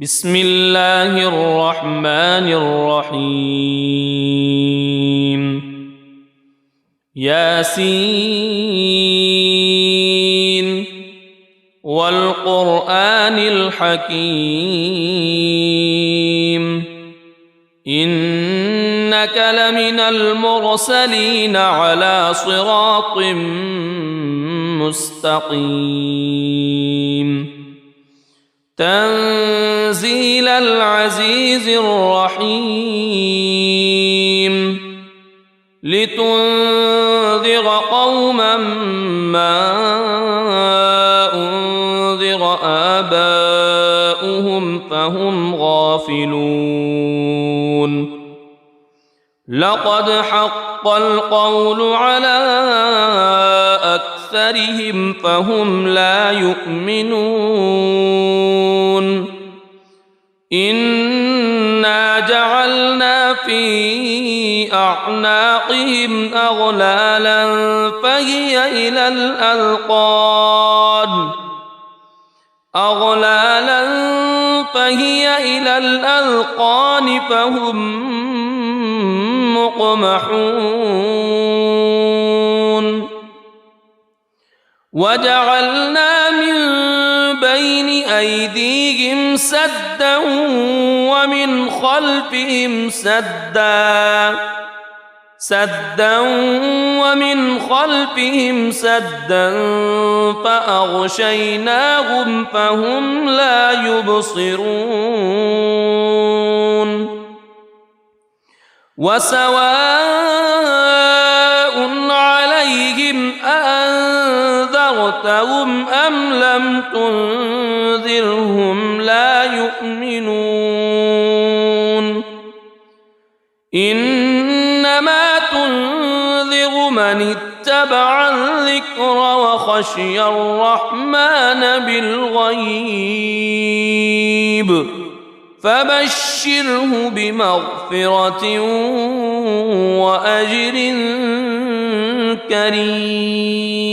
بسم الله الرحمن الرحيم ياسين والقرآن الحكيم إنك لمن المرسلين على صراط مستقيم تنزيل العزيز الرحيم لتنذر قوما ما أنذر آباؤهم فهم غافلون لقد حق القول على أكثرهم فهم لا يؤمنون إنا جعلنا في أعناقهم أغلالا فهي إلى الأذقان فهم مقمحون وجعلنا من بين أيديهم سدا ومن خلفهم سدا فأغشيناهم فهم لا يبصرون وسواء عليهم أأنذرتهم أم لم تنذرهم لا يؤمنون إنما تنذر من اتبع الذكر وخشي الرحمن بالغيب فبشره بمغفرة وأجر كريم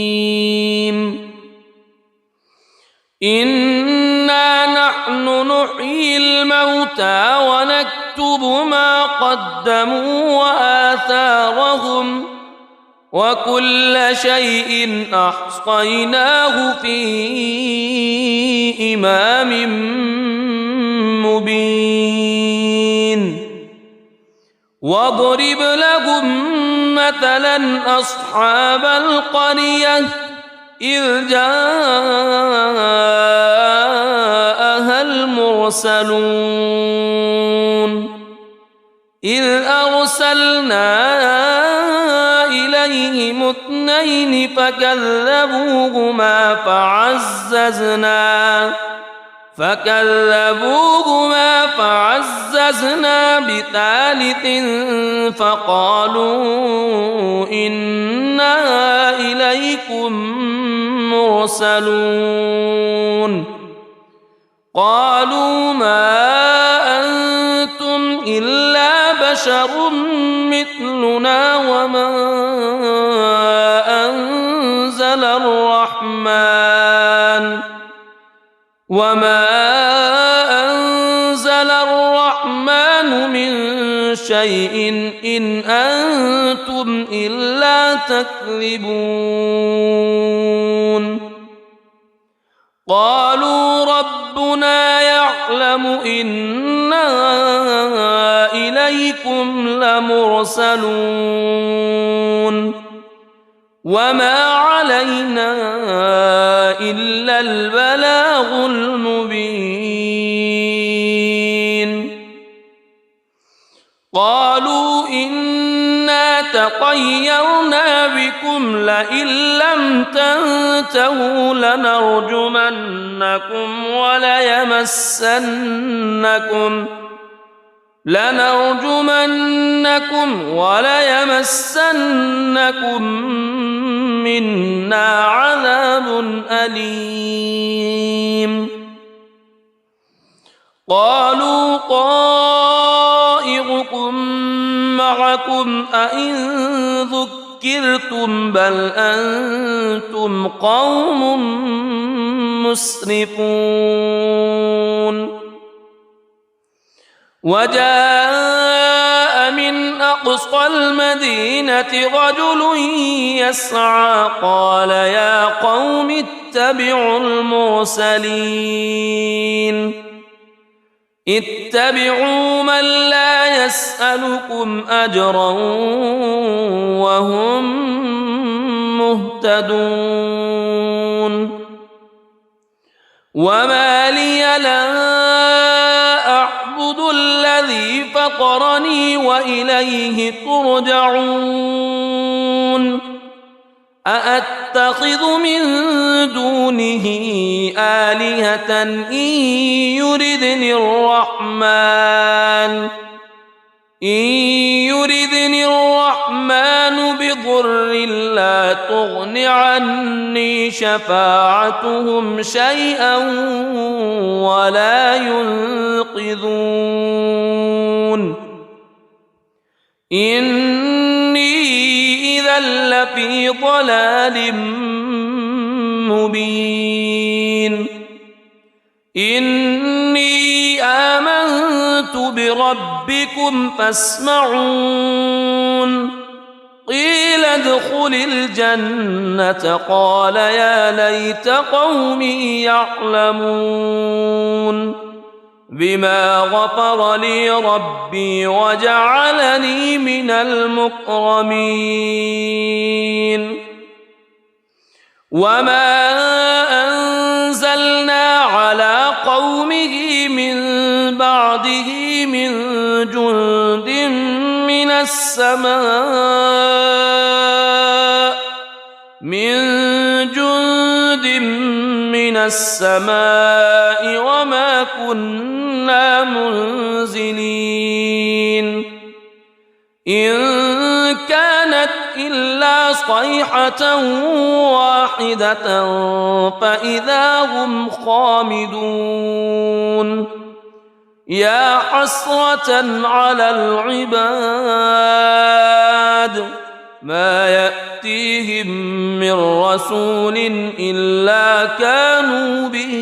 إنا نحن نحيي الموتى ونكتب ما قدموا وآثارهم وكل شيء أحصيناه في إمام مبين واضرب لهم مثلا أصحاب القرية إذ جاءها المرسلون إذ أرسلنا إليهم اثنين فكذبوهما فعززنا بثالث فقالوا إنا إليكم مرسلون قالوا ما أنتم إلا بشر مثلنا وما أنزل الرحمن من شيء إن أنتم إلا تكذبون قالوا ربنا يعلم إنا إليكم لمرسلون وما علينا إلا البلاغ المبين قالوا إنا تطيرنا بكم لئن لم تنتهوا لنرجمنكم وليمسنكم منا عذاب أليم قالوا طائركم معكم أئن ذكرتم بل أنتم قوم مسرفون وجاء من أقصى المدينة رجل يسعى قال يا قوم اتبعوا المرسلين اتبعوا من لا يسألكم أجرا وهم مهتدون وما لي لا أعبد الذي فطرني وإليه ترجعون أأتخذ من دونه آلهة إن يردني الرحمن بضر لا تغن عني شفاعتهم شيئا ولا ينقذون إني إذا لفي ضلال مبين إني آمنت بربكم فاسمعون قيل ادخل الجنة قال يا ليت قومي يعلمون بما غفر لي ربي وجعلني من المكرمين وما أنزلنا على قومه من بعده من جند من السماء وما كنا منزلين إن كانت إلا صيحة واحدة فإذا هم خامدون يا حسرة على العباد ما يأتيهم من رسول إلا كانوا به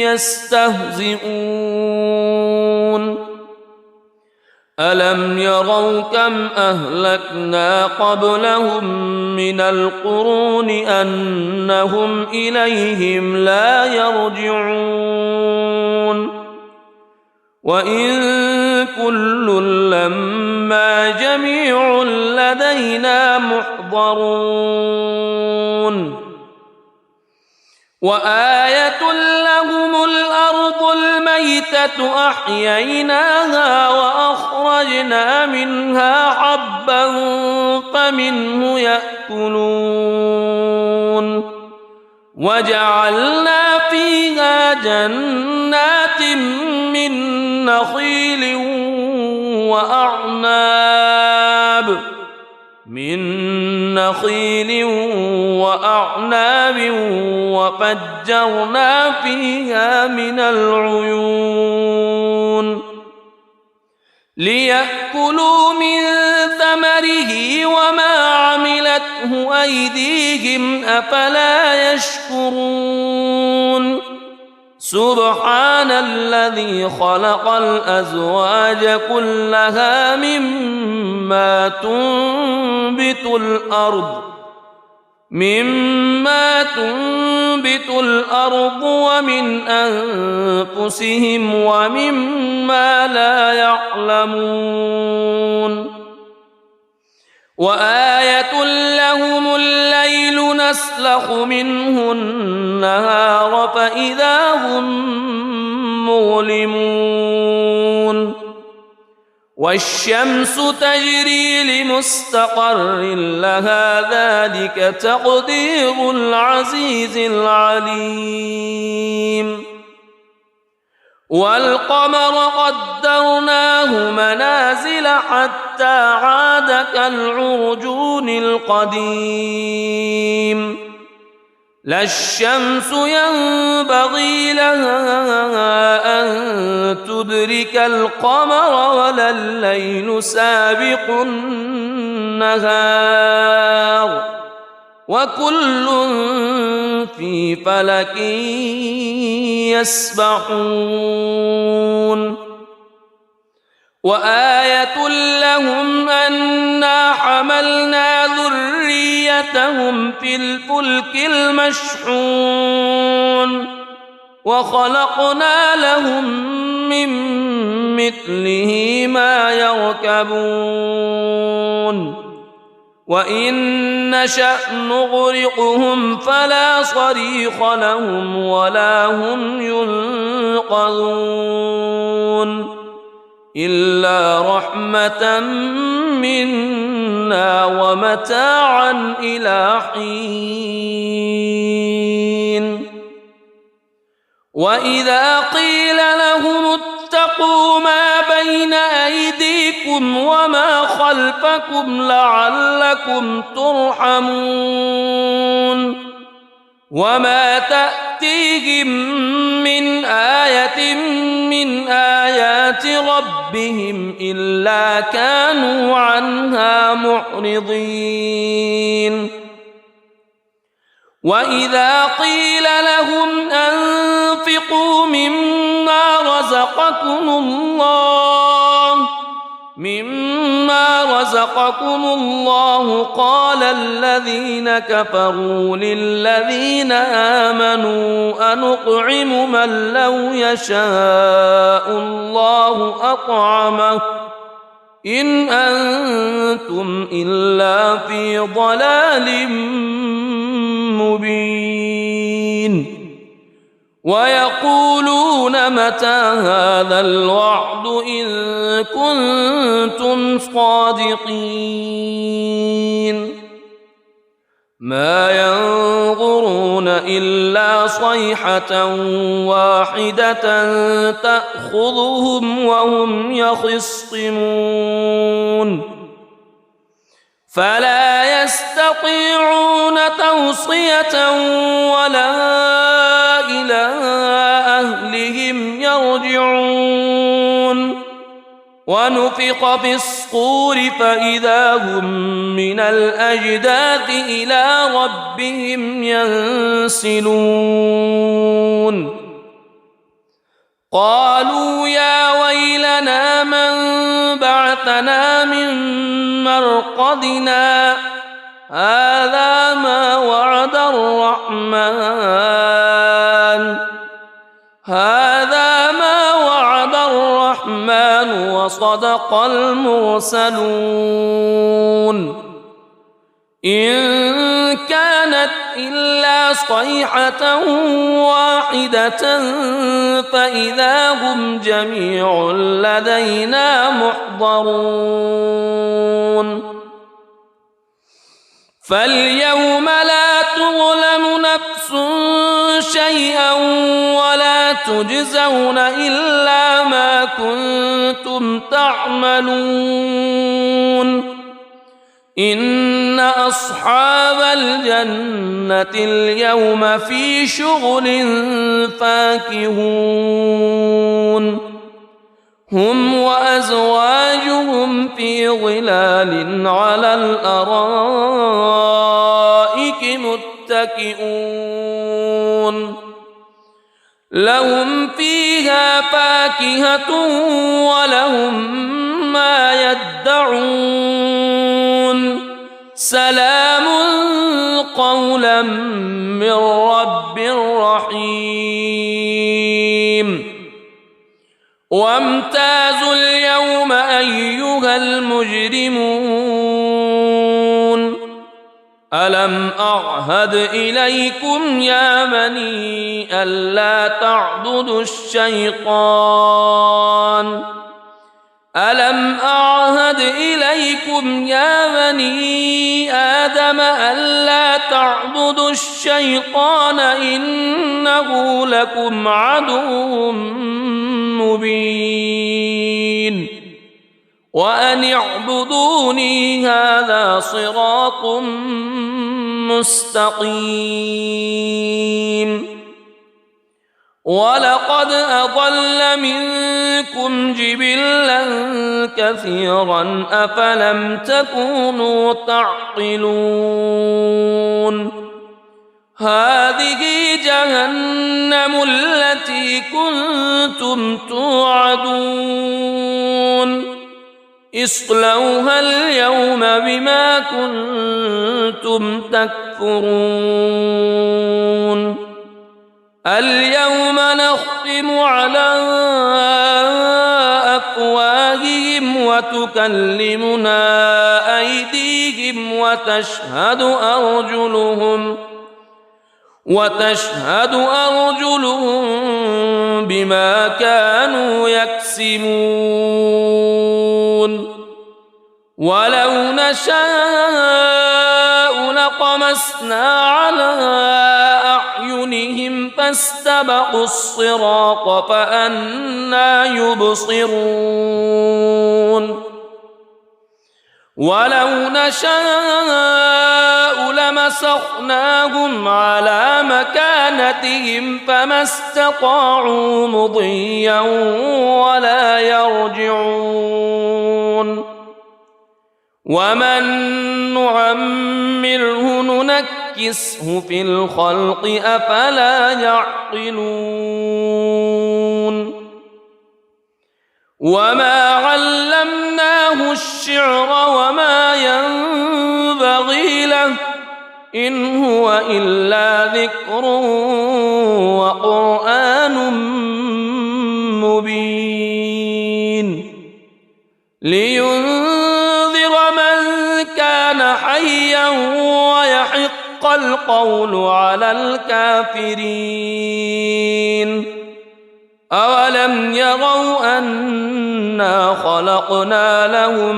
يستهزئون ألم يروا كم أهلكنا قبلهم من القرون أنهم إليهم لا يرجعون وإن كل لما جميع لدينا محضرون وآية لهم الأرض الميتة أحييناها وأخرجنا منها حبا فمنه يأكلون وجعلنا فيها جنات من نخيل وأعناب وفجرنا فيها من العيون ليأكلوا من ثمره وما عملته أيديهم أفلا يشكرون سبحان الذي خلق الأزواج كلها مما تنبت الأرض ومن أنفسهم ومما لا يعلمون وآية لهم الليل نسلخ منه النهار فإذا هم مظلمون والشمس تجري لمستقر لها ذلك تقدير العزيز العليم والقمر قدرناه منازل حتى عاد كالعرجون القديم لا الشمس ينبغي لها أن تدرك القمر ولا الليل سابق النهار وكل في فلك يسبحون وآية لهم أنا حملنا ذريتهم في الفلك المشحون وخلقنا لهم من مثله ما يركبون وإن نشأ نغرقهم فلا صريخ لهم ولا هم ينقذون إلا رحمة منا ومتاعا إلى حين وإذا قيل لهم اتقوا ما بين أيديكم وما خلفكم لعلكم ترحمون وما تأتيهم من آية من آيات ربهم إلا كانوا عنها معرضين وإذا قيل لهم أنفقوا مما رزقكم الله قال الذين كفروا للذين آمنوا أنطعم من لو يشاء الله أطعمه إن أنتم إلا في ضلال مبين ويقولون متى هذا الوعد إن كنتم صادقين ما ينظرون إلا صيحة واحدة تأخذهم وهم يخصمون فلا يستطيعون توصية ولا إلى أهلهم يرجعون ونفخ في الصور فإذا هم من الأجداث إلى ربهم ينسلون قالوا يا ويلنا من بعثنا من مرقدنا هذا ما وعد الرحمن وصدق المرسلون إن كانت إلا صيحة واحدة فإذا هم جميع لدينا محضرون فاليوم لا تظلم نفس شيئا ولا تجزون إلا ما كنتم تعملون إن أصحاب الجنة اليوم في شغل فاكهون هم وأزواجهم في ظلال على الأرائك متكئون لهم فيها فاكهة ولهم ما يدعون سلام قولا من رب رحيم وامتازوا اليوم أيها المجرمون ألم أعهد إليكم يا بني ألا تعبدوا الشيطان ألم أعهد إليكم يا بني آدم ألا تعبدوا الشيطان إنه لكم عدو مبين وأن اعبدوني هذا صراط مستقيم ولقد أضل منكم جبلا كثيرا أفلم تكونوا تعقلون هذه جهنم التي كنتم توعدون اصلوها اليوم بما كنتم تكفرون اليوم نختم على أفواههم وتكلمنا أيديهم وتشهد أرجلهم بما كانوا يكسبون ولو نشاء لطمسنا على أعينهم فاستبقوا الصراط فأنى يبصرون ولو نشاء لمسخناهم على مكانتهم فما استطاعوا مضيا ولا يرجعون ومن نعمره ننكسه في الخلق أفلا يعقلون وما علمناه الشعر وما ينبغي له إن هو إلا ذكر وقرآن مبين لينذر من كان حيا ويحق القول على الكافرين أولم يروا أنا خلقنا لهم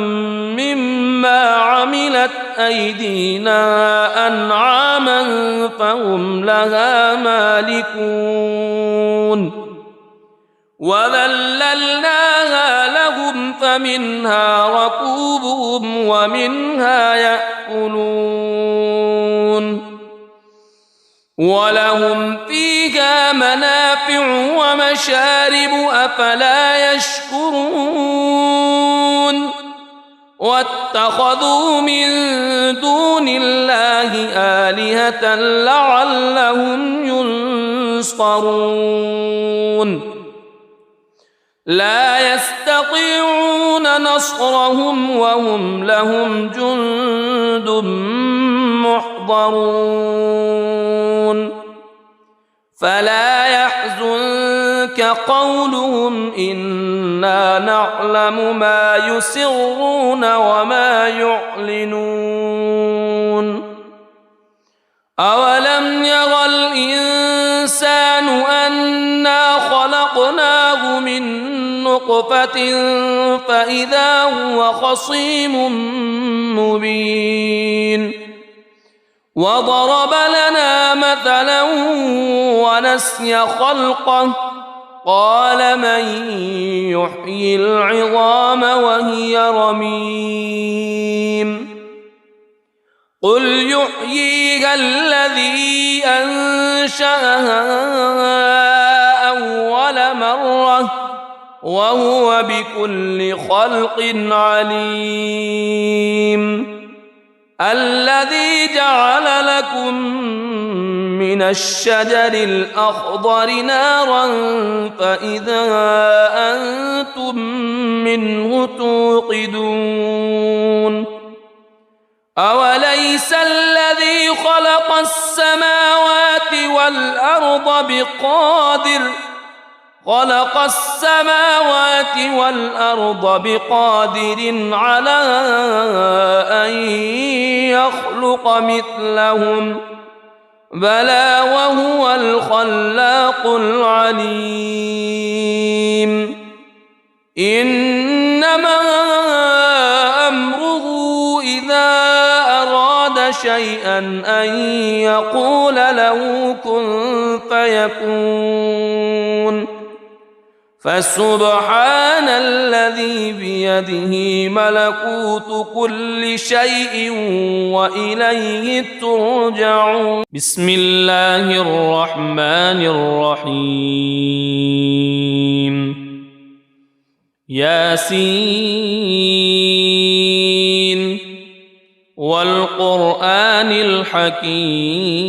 مما عملت أيدينا أنعاما فهم لها مالكون وذللناها لهم فمنها ركوبهم ومنها يأكلون ولهم فيها منافع ومشارب أفلا يشكرون واتخذوا من دون الله آلهة لعلهم ينصرون لا يستطيعون نصرهم وهم لهم جند محضرون فلا يحزنك قولهم إنا نعلم ما يسرون وما يعلنون أولم ير الإنسان أنا خلقناه من نطفة فإذا هو خصيم مبين وضرب لنا مثلا ونسي خلقه قال من يحيي العظام وهي رميم قل يحييها الذي أنشأها أول مرة وهو بكل خلق عليم الذي جعل لكم من الشجر الأخضر نارا فإذا أنتم منه توقدون أوليس الذي خلق السماوات والأرض بقادر على أن يخلق مثلهم بلى وهو الخلاق العليم إنما أمره إذا أراد شيئا أن يقول له كن فيكون فسبحان الذي بيده ملكوت كل شيء وإليه ترجعون بسم الله الرحمن الرحيم ياسين والقرآن الحكيم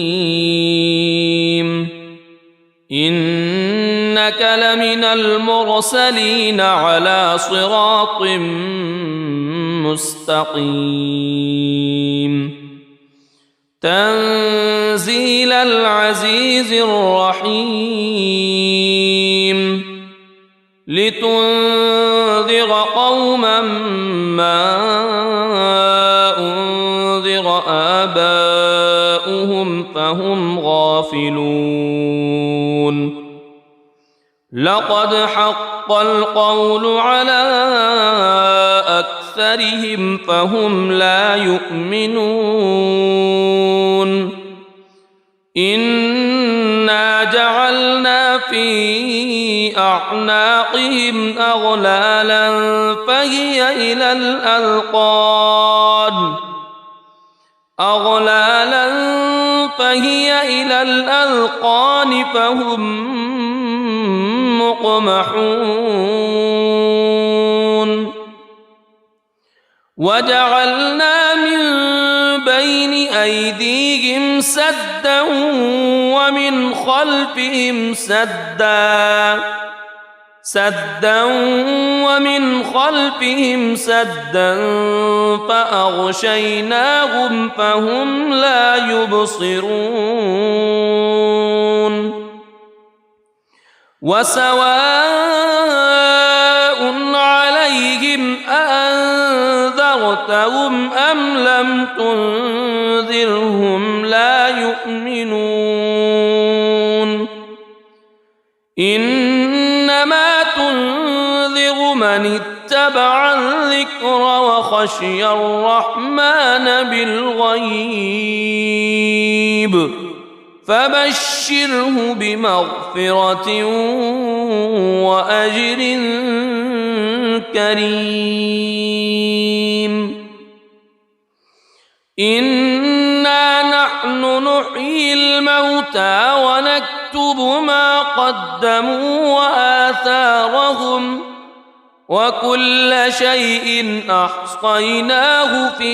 إنك إنك لمن المرسلين على صراط مستقيم تنزيل العزيز الرحيم لتنذر قوما ما أنذر آباؤهم فهم غافلون لقد حق القول على أكثرهم فهم لا يؤمنون إنا جعلنا في أعناقهم أغلالا فهي إلى الأذقان فهم مقمحون وجعلنا من بين أيديهم سدا ومن خلفهم سدا فأغشيناهم فهم لا يبصرون وسواء عليهم أأنذرتهم أم لم تنذرهم لا يؤمنون إنما تنذر من اتبع الذكر وخشي الرحمن بالغيب فبشره بمغفرة وأجر كريم إنا نحن نحيي الموتى ونكتب ما قدموا وآثارهم وكل شيء أحصيناه في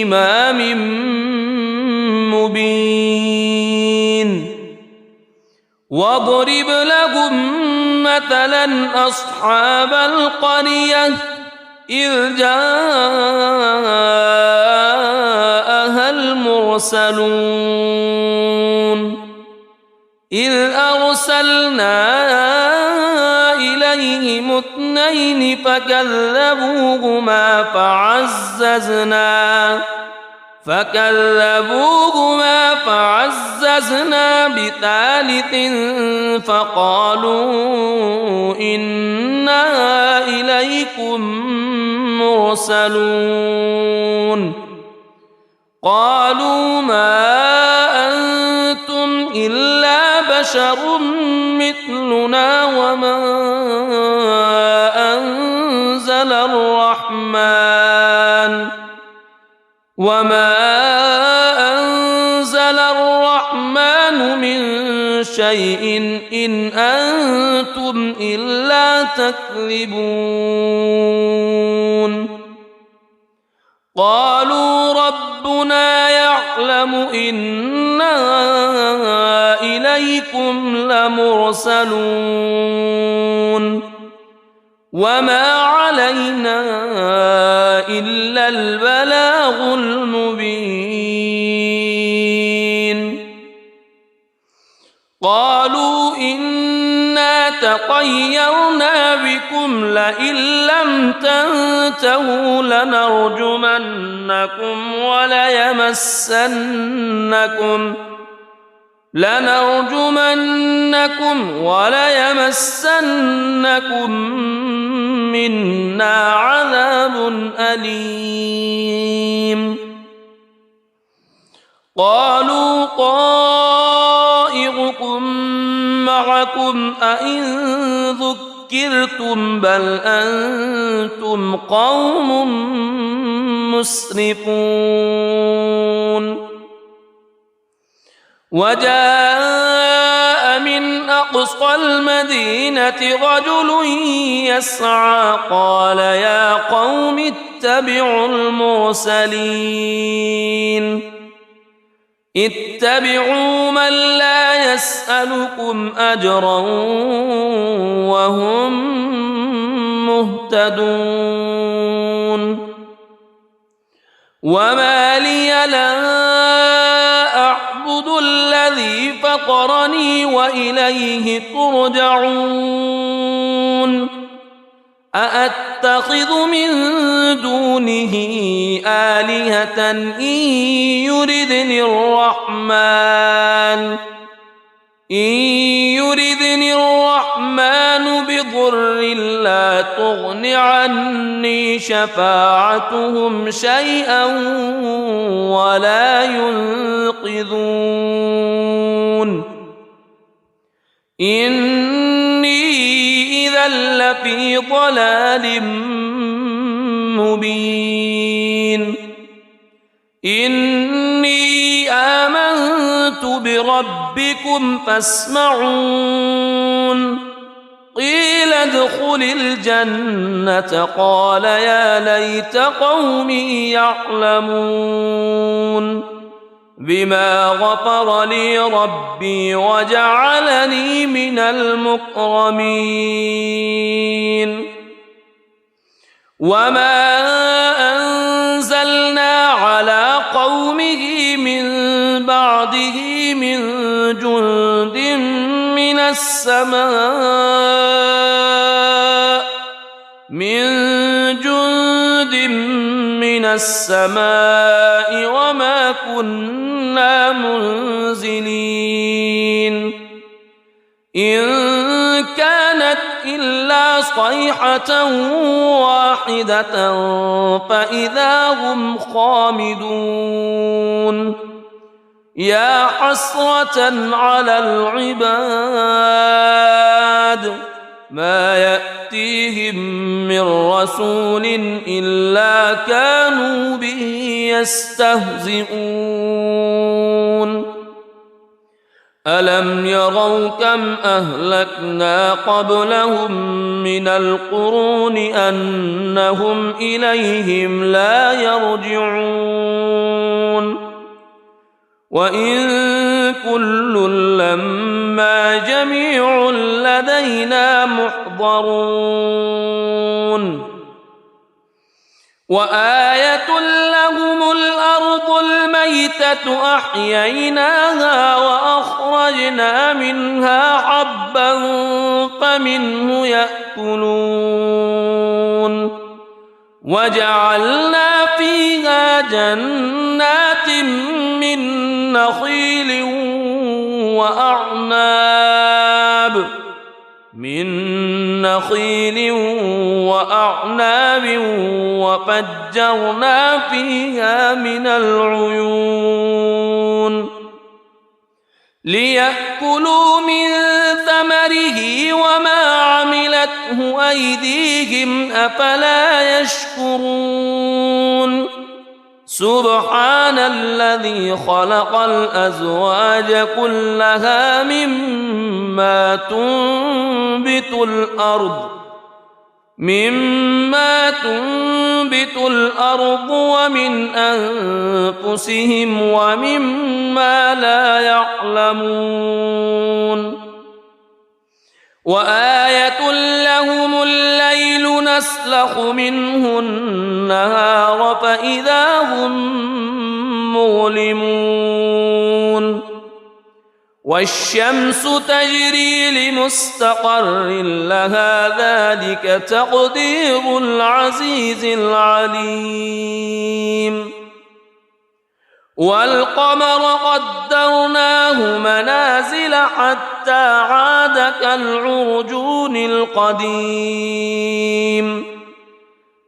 إمام مبين واضرب لهم مثلا أصحاب القرية إذ جاءها المرسلون إذ أرسلنا إليهم اثنين فكذبوهما فعززنا بثالث فقالوا إنا إليكم مرسلون قالوا ما أنتم إلا بشر مثلنا وما أنزل الرحمن من شيء إن أنتم إلا تكذبون قالوا ربنا يعلم إنا إليكم لمرسلون وما علينا إلا البلاغ المبين قالوا إنا تطيرنا بكم لئن لم تنتهوا لنرجمنكم وليمسنكم منا عذاب أليم قالوا طائركم معكم أئن ذكرتم بل أنتم قوم مسرفون وجاء من أقصى المدينة رجل يسعى قال يا قوم اتبعوا المرسلين اتبعوا من لا يسألكم أجرا وهم مهتدون وما لي لا أعبد الذي فطرني وإليه ترجعون أأتخذ من دونه آلهة إن يردني الرحمن بضر لا تغن عني شفاعتهم شيئا ولا ينقذون إني إذا لفي ضلال مبين إني آمنت بربكم فاسمعون قيل ادخل الجنة قال يا ليت قومي يعلمون بما غفر لي ربي وجعلني من المكرمين وما أنزلنا على قومه من بعده من جند من السماء وما كنا منزلين إن كانت إلا صيحة واحدة فإذا هم خامدون يا حسرة على العباد ما يأتيهم من رسول إلا كانوا به يستهزئون ألم يروا كم أهلكنا قبلهم من القرون أنهم إليهم لا يرجعون وإن كل لما جميع لدينا محضرون وآية لهم الأرض الميتة أحييناها وأخرجنا منها حبا فمنه يأكلون وجعلنا فيها جنات من نخيل وأعناب وفجرنا فيها من العيون ليأكلوا من ثمره وما عملته أيديهم أفلا يشكرون سبحان الذي خلق الأزواج كلها مما تنبت الأرض ومن أنفسهم ومما لا يعلمون وآية لهم الليل نسلخ منه النهار فإذا هم مظلمون والشمس تجري لمستقر لها ذلك تقدير العزيز العليم والقمر قدرناه منازل حتى عاد كالعرجون القديم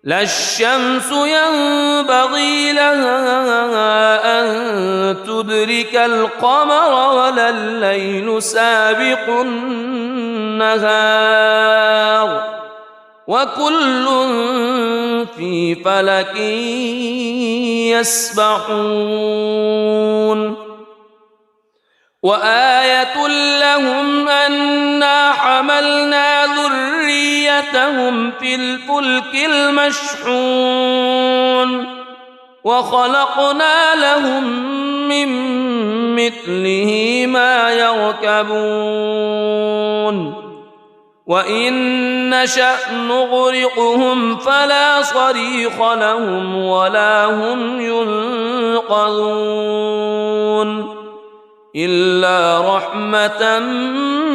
لا الشمس ينبغي لها أن تدرك القمر ولا الليل سابق النهار وكل في فلك يسبحون وآية لهم أنا حملنا ذريتهم في الفلك المشحون وخلقنا لهم من مثله ما يركبون وإن نشأ نغرقهم فلا صريخ لهم ولا هم ينقذون إلا رحمة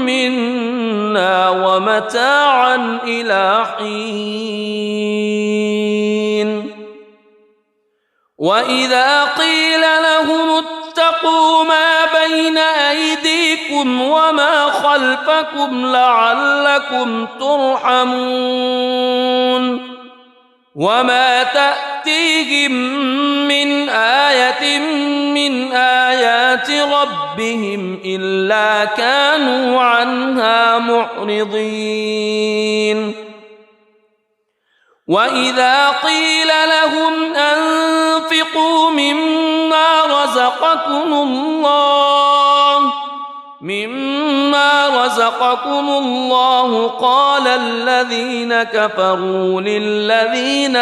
منا ومتاعا إلى حين وإذا قيل لهم اتقوا ما بين أيديكم وما خلفكم لعلكم ترحمون وما تأتيهم من آية من آيات ربهم إلا كانوا عنها معرضين وإذا قيل لهم أنفقوا مما رزقكم الله قال الذين كفروا للذين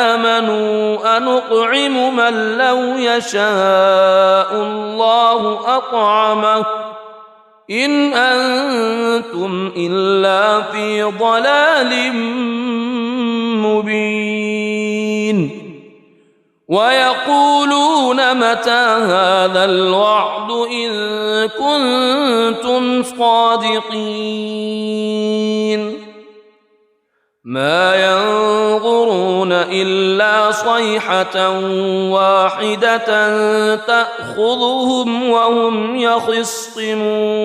آمنوا أنطعم من لو يشاء الله أطعمه إن أنتم إلا في ضلال مبين ويقولون متى هذا الوعد إن كنتم صادقين ما ينظرون إلا صيحة واحدة تأخذهم وهم يخصمون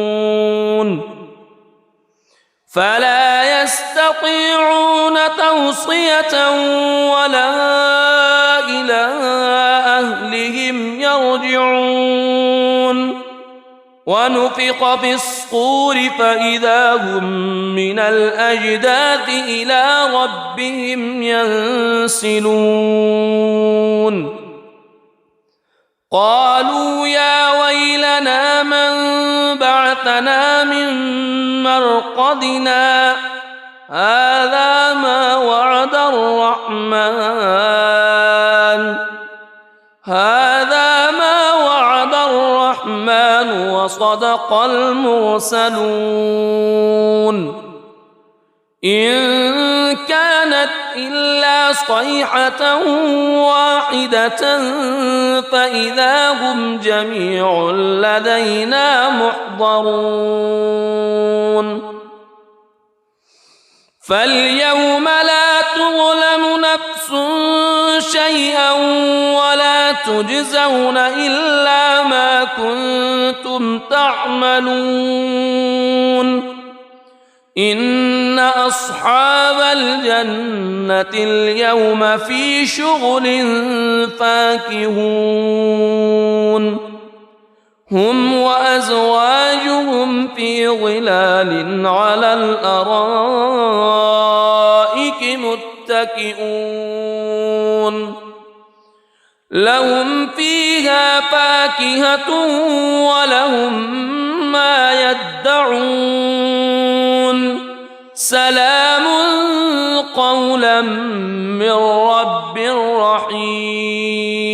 فلا يستطيعون توصية ولا إلى أهلهم يرجعون ونفخ في الصور فإذا هم من الأجداث إلى ربهم ينسلون قالوا يا ويلنا من بعثنا من مرقدنا هذا ما وعد الرحمن وصدق المرسلون إن كانت إلا صيحة واحدة فإذا هم جميع لدينا محضرون فاليوم لا تظلم نفس شيئا ولا تجزون إلا ما كنتم تعملون إن أصحاب الجنة اليوم في شغل فاكهون هم وأزواجهم في ظلال على الأرائك متكئون لهم فيها فاكهة ولهم ما يدعون سلام قولا من رب رحيم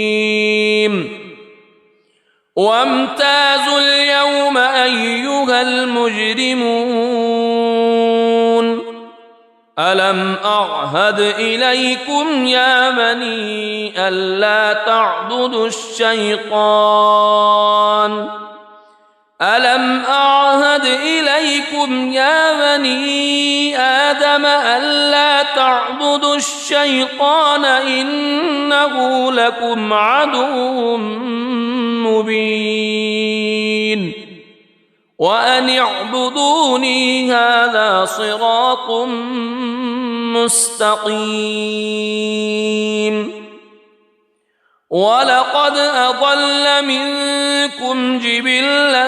وامتازوا اليوم أيها المجرمون ألم أعهد إليكم يا بني ألا تعبدوا الشيطان ألم أعهد إليكم يا بني آدم ألا تعبدوا الشيطان إنه لكم عدو مبين وأن اعبدوني هذا صراط مستقيم ولقد أضل منكم جبلا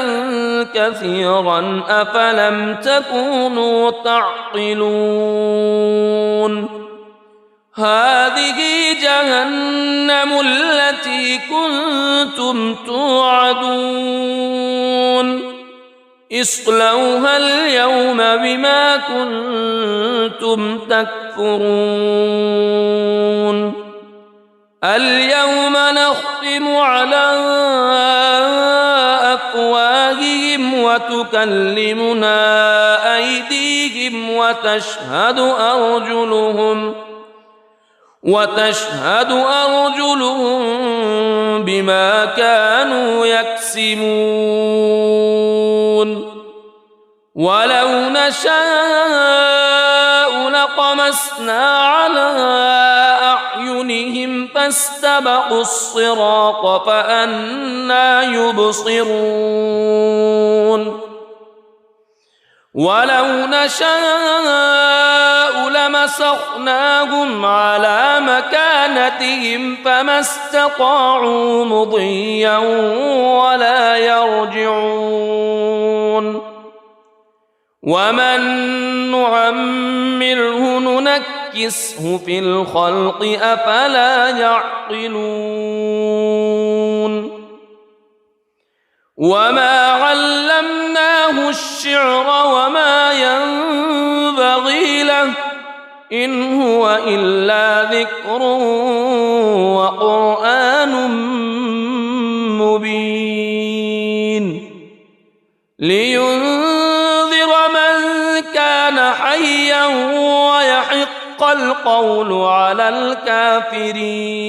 كثيرا أفلم تكونوا تعقلون هذه جهنم التي كنتم توعدون اصلوها اليوم بما كنتم تكفرون اليوم نختم على وتكلمنا أيديهم وتشهد أرجلهم بما كانوا يكسبون ولو نشاء لطمسنا على أعينهم فاستبقوا الصراط فأنى يبصرون ولو نشاء لمسخناهم على مكانتهم فما استطاعوا مضيا ولا يرجعون ومن نعمره ننكسه في الخلق أفلا يعقلون وما علمناه الشعر وما ينبغي له إن هو إلا ذكر وقرآن مبين لينذر من كان حيا ويحق القول على الكافرين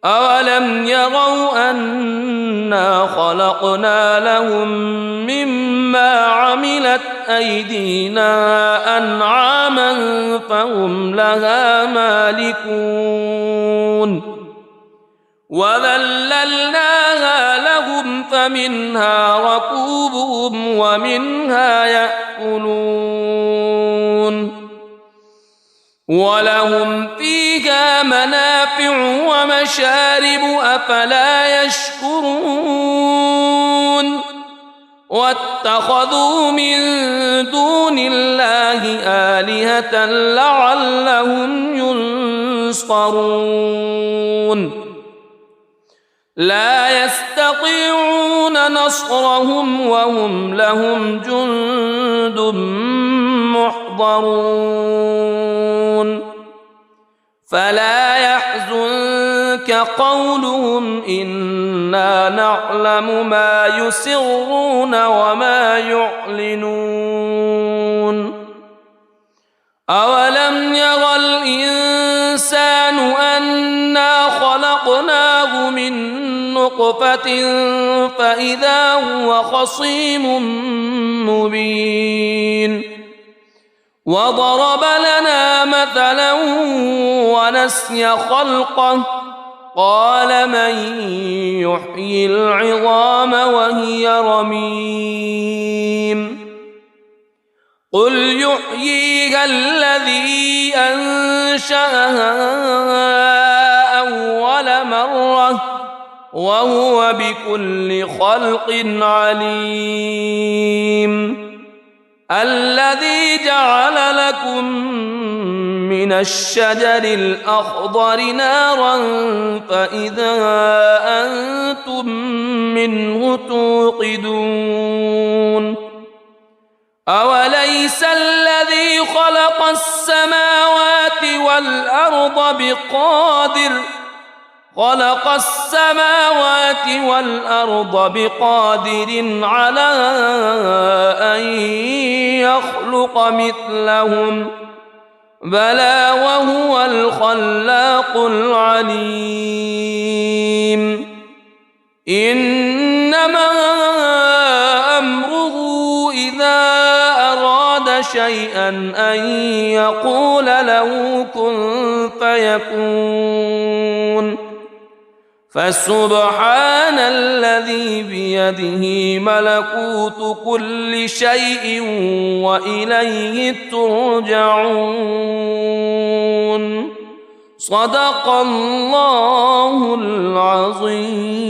أولم يروا أنا خلقنا لهم مما عملت أيدينا أنعاما فهم لها مالكون وذللناها لهم فمنها ركوبهم ومنها يأكلون ولهم فيها منافع ومشارب أفلا يشكرون واتخذوا من دون الله آلهة لعلهم ينصرون لا يستطيعون نصرهم وهم لهم جند محضرون فلا يحزنك قولهم إنا نعلم ما يسرون وما يعلنون أولم يرى الإنسان أنا خلقناه من نطفة فإذا هو خصيم مبين وضرب لنا مثلا ونسي خلقه قال من يحيي العظام وهي رميم قل يحييها الذي أنشأها أول مرة وهو بكل خلق عليم الذي جعل لكم من الشجر الأخضر نارا فإذا أنتم منه توقدون أوليس الذي خلق السماوات والأرض بقادر على أن يخلق مثلهم بلى وهو الخلاق العليم إنما أمره إذا أراد شيئا أن يقول له كن فيكون فسبحان الذي بيده ملكوت كل شيء وإليه ترجعون صدق الله العظيم.